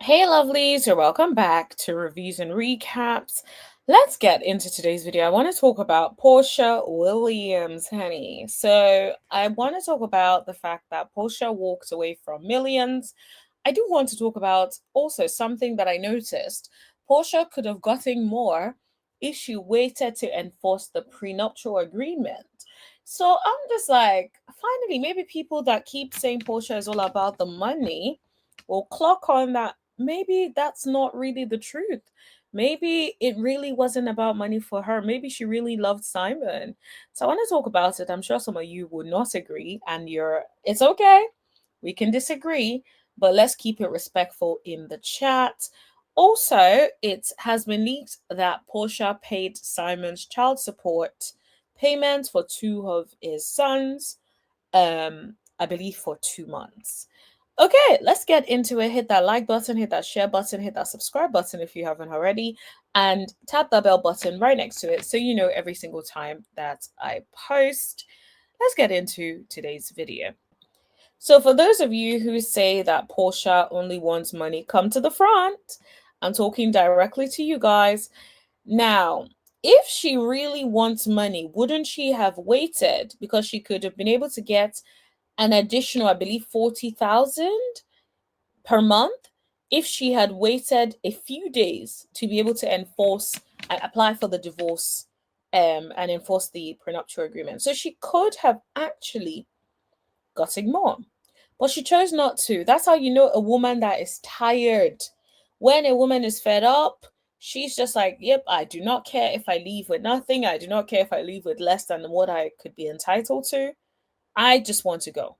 Hey lovelies, you're welcome back to Reviews and Recaps. Let's get into today's video. I want to talk about Porsha Williams, honey. So I want to talk about the fact that Porsha walked away from millions. I do want to talk about also something that I noticed. Porsha could have gotten more if she waited to enforce the prenuptial agreement. So I'm just like, finally, maybe people that keep saying Porsha is all about the money will clock on that maybe that's not really the truth. Maybe it really wasn't about money for her. Maybe she really loved Simon. So I want to talk about it. I'm sure some of you would not agree, and it's okay. We can disagree, but let's keep it respectful in the chat. Also, it has been leaked that Portia paid Simon's child support payments for two of his sons, I believe for 2 months. Okay, let's get into it. Hit that like button, hit that share button, hit that subscribe button if you haven't already, and tap that bell button right next to it so you know every single time that I post. Let's get into today's video. So, for those of you who say that Portia only wants money, come to the front. I'm talking directly to you guys. Now, if she really wants money, wouldn't she have waited? Because she could have been able to get an additional, I believe, 40,000 per month if she had waited a few days to be able to apply for the divorce and enforce the prenuptial agreement. So she could have actually gotten more. But she chose not to. That's how you know a woman that is tired. When a woman is fed up, she's just like, yep, I do not care if I leave with nothing. I do not care if I leave with less than what I could be entitled to. I just want to go.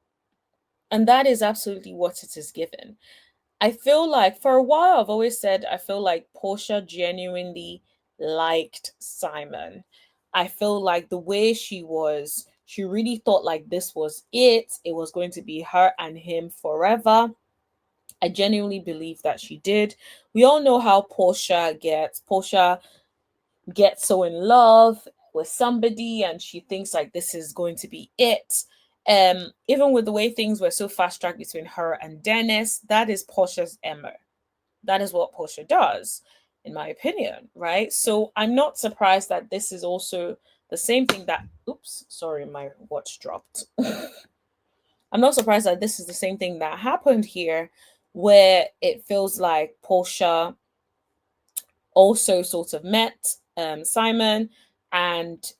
And that is absolutely what it is given. I feel like for a while, I've always said, I feel like Portia genuinely liked Simon. I feel like the way she really thought like this was it. It was going to be her and him forever. I genuinely believe that she did. We all know how Portia gets. Portia gets so in love with somebody and she thinks like this is going to be it. Even with the way things were so fast tracked between her and Dennis, that is Portia's MO. That is what Portia does, in my opinion, right? So I'm not surprised that this is also the same thing that oops, sorry, my watch dropped. I'm not surprised that this is the same thing that happened here, where it feels like Portia also sort of met Simon and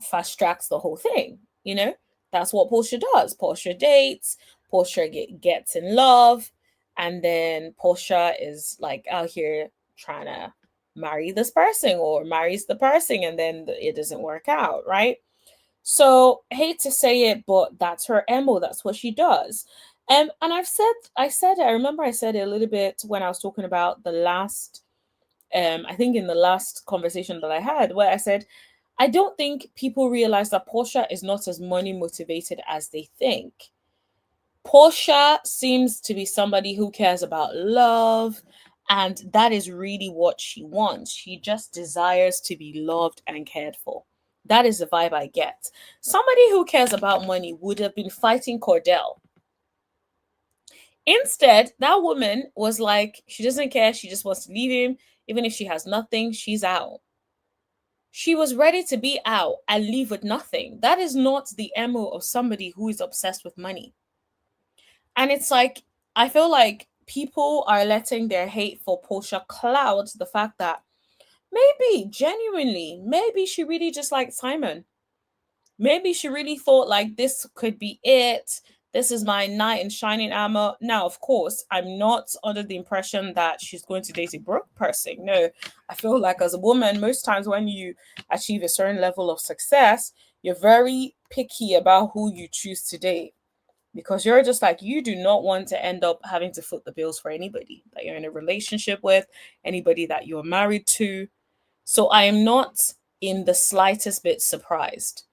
fast tracks the whole thing. You know, that's what Portia does. Portia dates, Portia gets in love, and then Portia is like out here trying to marry this person or marries the person, and then it doesn't work out, right? So hate to say it, but that's her MO. That's what she does. And I remember I said it a little bit when I was talking about the last I think in the last conversation that I had, where I said, I don't think people realize that Portia is not as money motivated as they think. Portia seems to be somebody who cares about love, and that is really what she wants. She just desires to be loved and cared for. That is the vibe I get. Somebody who cares about money would have been fighting Cordell. Instead, that woman was like, she doesn't care. She just wants to leave him. Even if she has nothing, she's out. She was ready to be out and leave with nothing. That is not the MO of somebody who is obsessed with money. And it's like, I feel like people are letting their hate for Portia cloud the fact that maybe, genuinely, maybe she really just liked Simon. Maybe she really thought like this could be it. This is my knight in shining armor. Now, of course, I'm not under the impression that she's going to date a broke person. No, I feel like as a woman, most times when you achieve a certain level of success, you're very picky about who you choose to date because you're just like, you do not want to end up having to foot the bills for anybody that you're in a relationship with, anybody that you're married to. So I am not in the slightest bit surprised.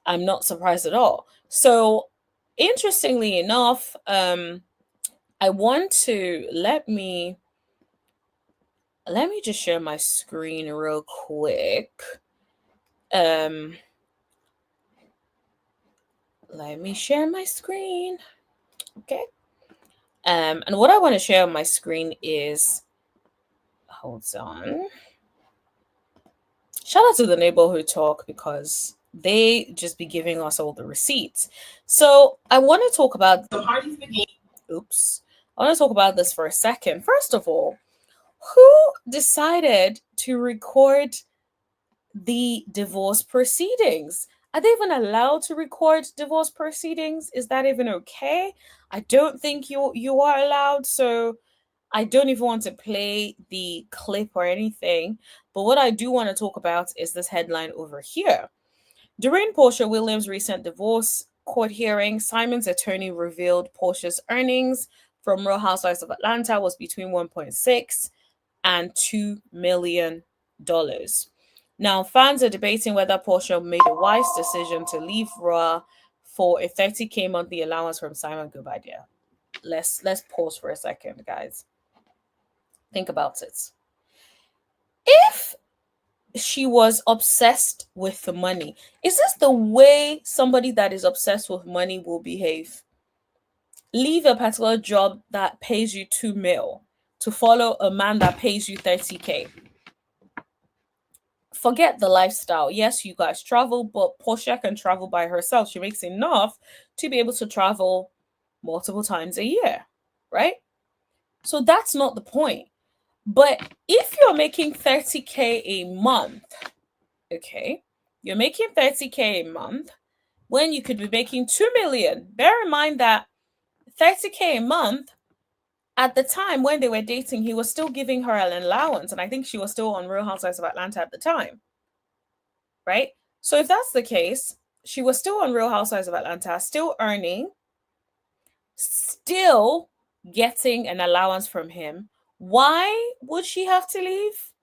I'm not surprised at all. So, interestingly enough, I want to let me just share my screen real quick. Um, let me share my screen. Okay. And what I want to share on my screen is, hold on. Shout out to the neighborhood talk because they just be giving us all the receipts. So I want to talk about the parties begin. Oops. I want to talk about this for a second. First of all, who decided to record the divorce proceedings? Are they even allowed to record divorce proceedings? Is that even okay? I don't think you are allowed. So I don't even want to play the clip or anything. But what I do want to talk about is this headline over here. During Porsha Williams' recent divorce court hearing, Simon's attorney revealed Porsha's earnings from Real Housewives of Atlanta was between 1.6 and $2 million. Now, fans are debating whether Porsha made a wise decision to leave Raw for a 30K monthly allowance from Simon. Good idea. Let's pause for a second, guys. Think about it. If she was obsessed with the money, is this the way somebody that is obsessed with money will behave? Leave a particular job that pays you 2 mil to follow a man that pays you 30K. Forget the lifestyle. Yes, you guys travel, but Porsha can travel by herself. She makes enough to be able to travel multiple times a year, right? So that's not the point. But if you're making 30K a month, okay, you're making 30K a month when you could be making 2 million. Bear in mind that 30K a month, at the time when they were dating, he was still giving her an allowance. And I think she was still on Real Housewives of Atlanta at the time, right? So if that's the case, she was still on Real Housewives of Atlanta, still earning, still getting an allowance from him. Why would she have to leave?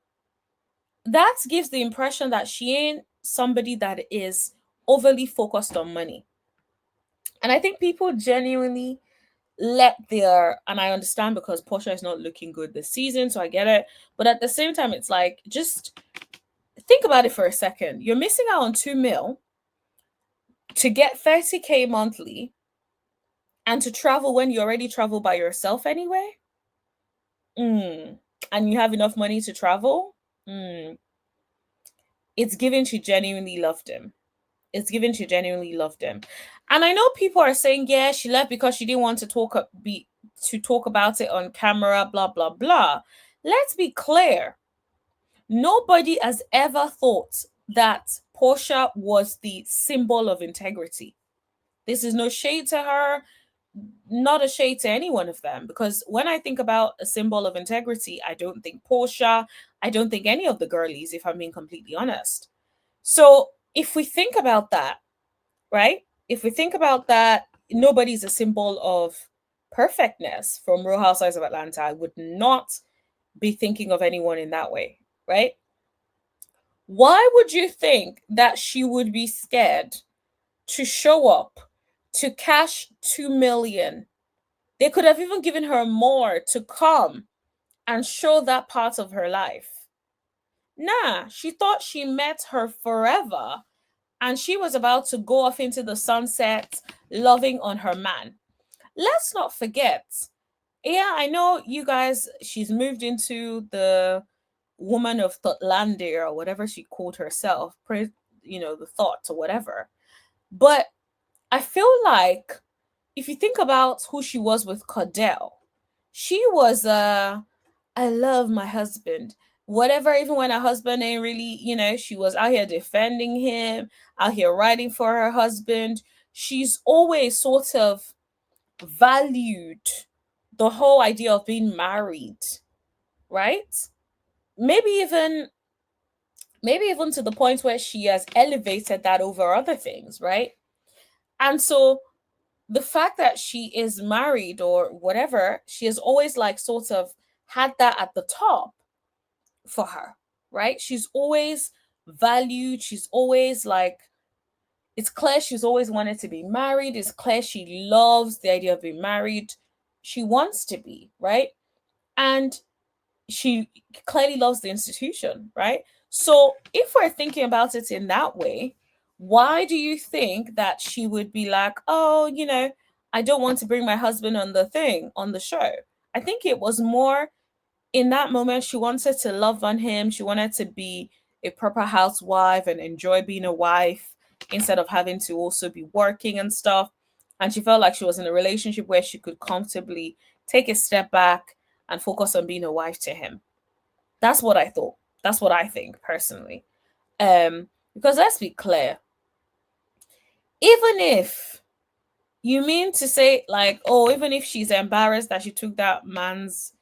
That gives the impression that she ain't somebody that is overly focused on money. And I think people genuinely let their, and I understand because Porsha is not looking good this season, so I get it. But at the same time, it's like, just think about it for a second. You're missing out on 2 mil to get 30K monthly and to travel when you already travel by yourself anyway. And you have enough money to travel. It's given she genuinely loved him. It's given she genuinely loved him. And I know people are saying, yeah, she left because she didn't want to talk about it on camera, blah, blah, blah. Let's be clear. Nobody has ever thought that Porsha was the symbol of integrity. This is no shade to her, not a shade to any one of them. Because when I think about a symbol of integrity, I don't think Porsha, I don't think any of the girlies, if I'm being completely honest. So if we think about that, right? If we think about that, nobody's a symbol of perfectness from Real Housewives of Atlanta. I would not be thinking of anyone in that way, right? Why would you think that she would be scared to show up to cash 2 million? They could have even given her more to come and show that part of her life. Nah, she thought she met her forever and she was about to go off into the sunset loving on her man. Let's not forget. Yeah, I know you guys, she's moved into the woman of Thotlandia or whatever she called herself, the thoughts or whatever. But I feel like if you think about who she was with Cordell, she was I love my husband. Whatever, even when her husband ain't really, she was out here defending him, out here writing for her husband. She's always sort of valued the whole idea of being married, right? Maybe even to the point where she has elevated that over other things, right? And so the fact that she is married or whatever, she has always like sort of had that at the top for her, right? She's always valued, she's always like, it's clear she's always wanted to be married, it's clear she loves the idea of being married, she wants to be, right? And she clearly loves the institution, right? So if we're thinking about it in that way, why do you think that she would be like, oh, I don't want to bring my husband on the show. I think it was more in that moment she wanted to love on him. She wanted to be a proper housewife and enjoy being a wife instead of having to also be working and stuff. And she felt like she was in a relationship where she could comfortably take a step back and focus on being a wife to him. That's what I thought. That's what I think personally. Because let's be clear, even if you mean to say, like, oh, even if she's embarrassed that she took that man's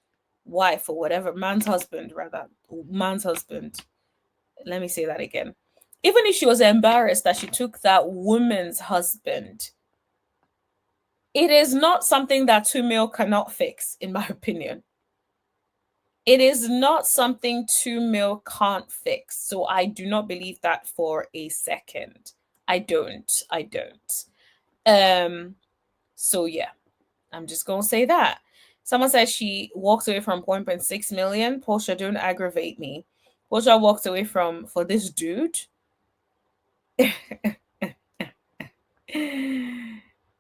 wife or whatever, man's husband, rather, man's husband. Let me say that again. Even if she was embarrassed that she took that woman's husband, it is not something that 2 mil cannot fix, in my opinion. It is not something 2 mil can't fix. So I do not believe that for a second. I don't. I don't. So yeah, I'm just gonna say that. Someone said she walked away from 1.6 million. Porsha, don't aggravate me. Porsha walked away from for this dude.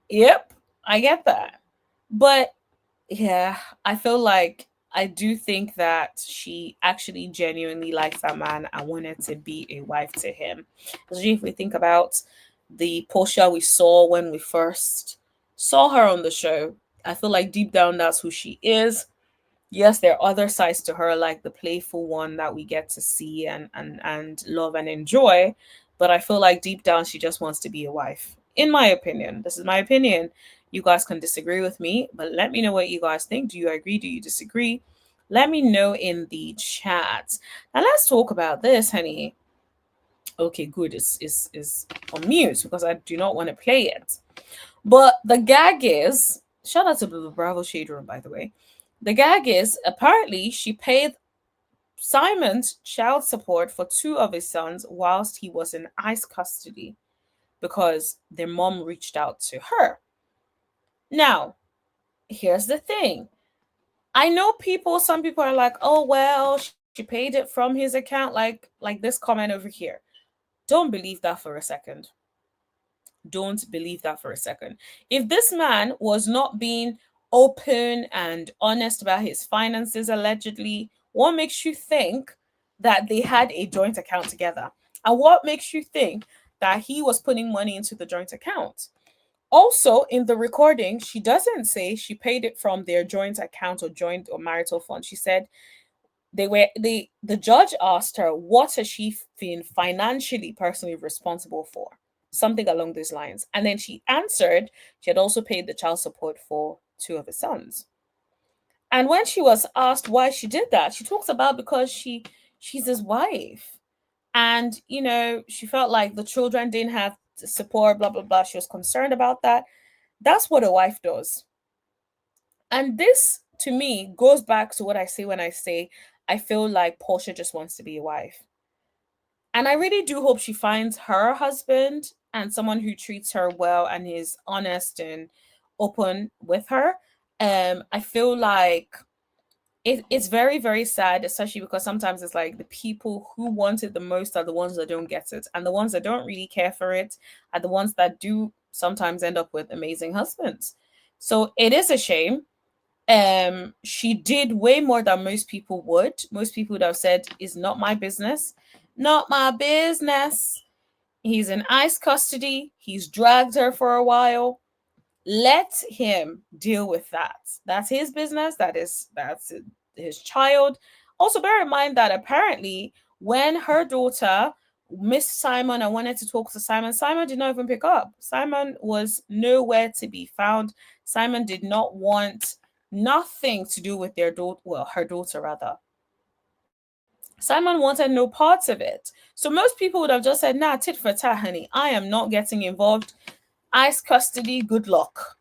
Yep, I get that. But yeah, I feel like I do think that she actually genuinely likes that man and wanted to be a wife to him. Especially if we think about the Portia we saw when we first saw her on the show, I feel like deep down that's who she is. Yes, there are other sides to her, like the playful one that we get to see and love and enjoy. But I feel like deep down she just wants to be a wife. In my opinion, this is my opinion. You guys can disagree with me, but let me know what you guys think. Do you agree? Do you disagree? Let me know in the chat. Now let's talk about this, honey. Okay, good. It's on mute because I do not want to play it. But the gag is, shout out to the Bravo Shade Room, by the way. The gag is apparently she paid Simon's child support for 2 of his sons whilst he was in ICE custody because their mom reached out to her. Now, here's the thing. I know some people are like, oh well, she paid it from his account, like this comment over here. Don't believe that for a second. Don't believe that for a second. If this man was not being open and honest about his finances, allegedly, what makes you think that they had a joint account together? And what makes you think that he was putting money into the joint account? Also, in the recording, she doesn't say she paid it from their joint account or joint or marital fund. She said the judge asked her what has she been financially personally responsible for, something along those lines, and then she answered she had also paid the child support for 2 of his sons. And when she was asked why she did that, she talks about because she's his wife, and she felt like the children didn't have support, blah blah blah. She was concerned about that. That's what a wife does. And this, to me, goes back to what I say when I say I feel like Portia just wants to be a wife. And I really do hope she finds her husband and someone who treats her well and is honest and open with her. I feel like it's very, very sad, especially because sometimes it's like the people who want it the most are the ones that don't get it. And the ones that don't really care for it are the ones that do sometimes end up with amazing husbands. So it is a shame. She did way more than most people would. Most people would have said, "It's not my business, not my business." He's in ICE custody. He's dragged her for a while. Let him deal with that. That's his business. That's his child. Also, bear in mind that apparently when her daughter missed Simon and wanted to talk to Simon, Simon did not even pick up. Simon was nowhere to be found. Simon did not want nothing to do with their daughter, well, her daughter rather. Simon wanted no parts of it. So most people would have just said, nah, tit for tat, honey. I am not getting involved. ICE custody, good luck.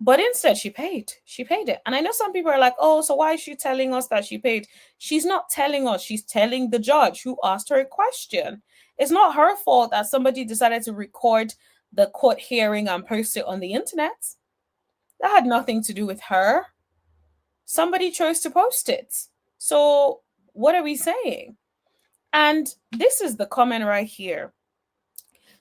But instead, she paid. She paid it. And I know some people are like, oh, so why is she telling us that she paid? She's not telling us. She's telling the judge who asked her a question. It's not her fault that somebody decided to record the court hearing and post it on the internet. That had nothing to do with her. Somebody chose to post it. So what are we saying? And this is the comment right here.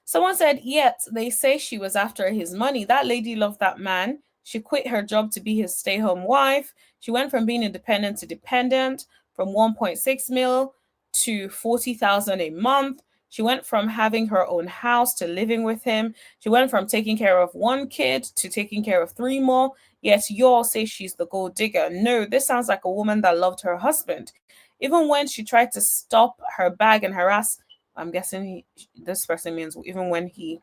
Someone said, yet they say she was after his money. That lady loved that man. She quit her job to be his stay-home wife. She went from being independent to dependent, from 1.6 mil to 40,000 a month. She went from having her own house to living with him. She went from taking care of one kid to taking care of three more. Yet you all say she's the gold digger. No, this sounds like a woman that loved her husband. Even when she tried to stop her bag and harass, I'm guessing this person means even when he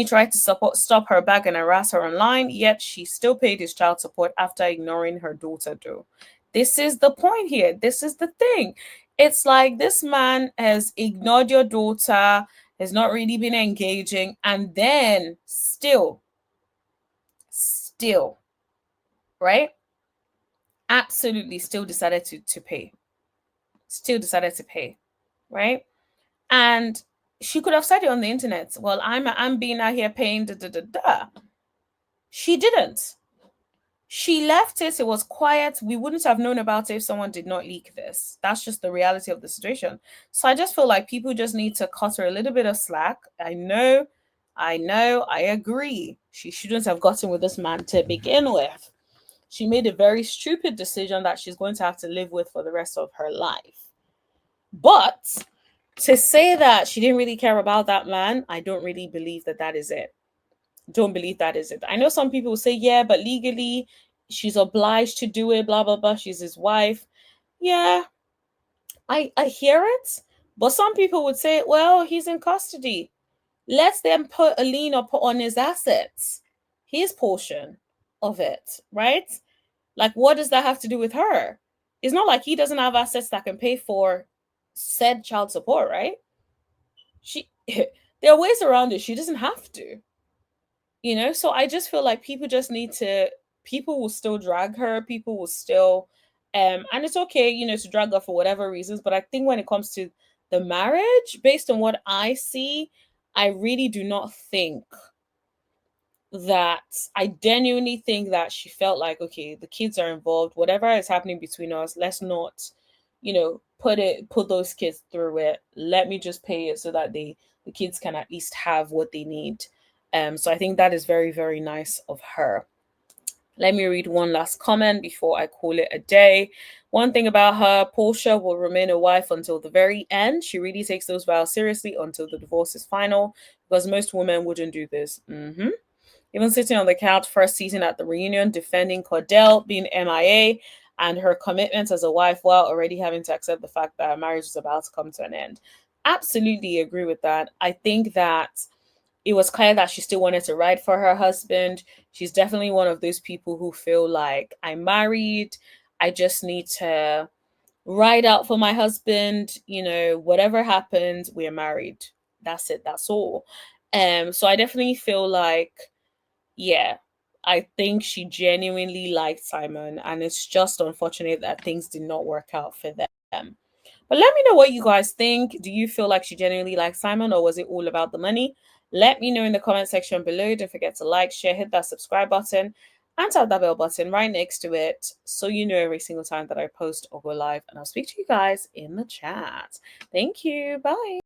tried to stop her bag and harass her online, yet she still paid his child support after ignoring her daughter, though. This is the point here. This is the thing. It's like this man has ignored your daughter, has not really been engaging, and then still, right? Absolutely still decided to pay. Still decided to pay, right? And she could have said it on the internet. Well, I'm being out here paying da da da da. She didn't. She left it. It was quiet. We wouldn't have known about it if someone did not leak this. That's just the reality of the situation. So I just feel like people just need to cut her a little bit of slack. I agree. She shouldn't have gotten with this man to begin with. She made a very stupid decision that she's going to have to live with for the rest of her life. But to say that she didn't really care about that man, I don't really believe that that is it. Don't believe that is it. I know some people say, yeah, but legally she's obliged to do it, blah, blah, blah. She's his wife. Yeah, I hear it. But some people would say, well, he's in custody. Let them put a lien on his assets, his portion of it, right? Like, what does that have to do with her? It's not like he doesn't have assets that can pay for said child support, right? She there are ways around it. She doesn't have to. So I just feel like people will still drag her, people will still and it's okay, to drag her for whatever reasons, but I think when it comes to the marriage, based on what I see, I really do not think that I genuinely think that she felt like, okay, the kids are involved, whatever is happening between us, let's not, put those kids through it. Let me just pay it so that the kids can at least have what they need. So I think that is very, very nice of her. Let me read one last comment before I call it a day. One thing about her, Porsha will remain a wife until the very end. She really takes those vows seriously until the divorce is final, because most women wouldn't do this. Even sitting on the couch first season at the reunion, defending Cordell being MIA and her commitment as a wife while already having to accept the fact that her marriage is about to come to an end. Absolutely agree with that. I think that it was clear that she still wanted to ride for her husband. She's definitely one of those people who feel like, I'm married, I just need to ride out for my husband, whatever happens, we're married. That's it, that's all. So I definitely feel like, yeah, I think she genuinely liked Simon, and it's just unfortunate that things did not work out for them. But let me know what you guys think. Do you feel like she genuinely liked Simon, or was it all about the money? Let me know in the comment section below. Don't forget to like, share, hit that subscribe button, and tap that bell button right next to it so you know every single time that I post or go live. And I'll speak to you guys in the chat. Thank you. Bye.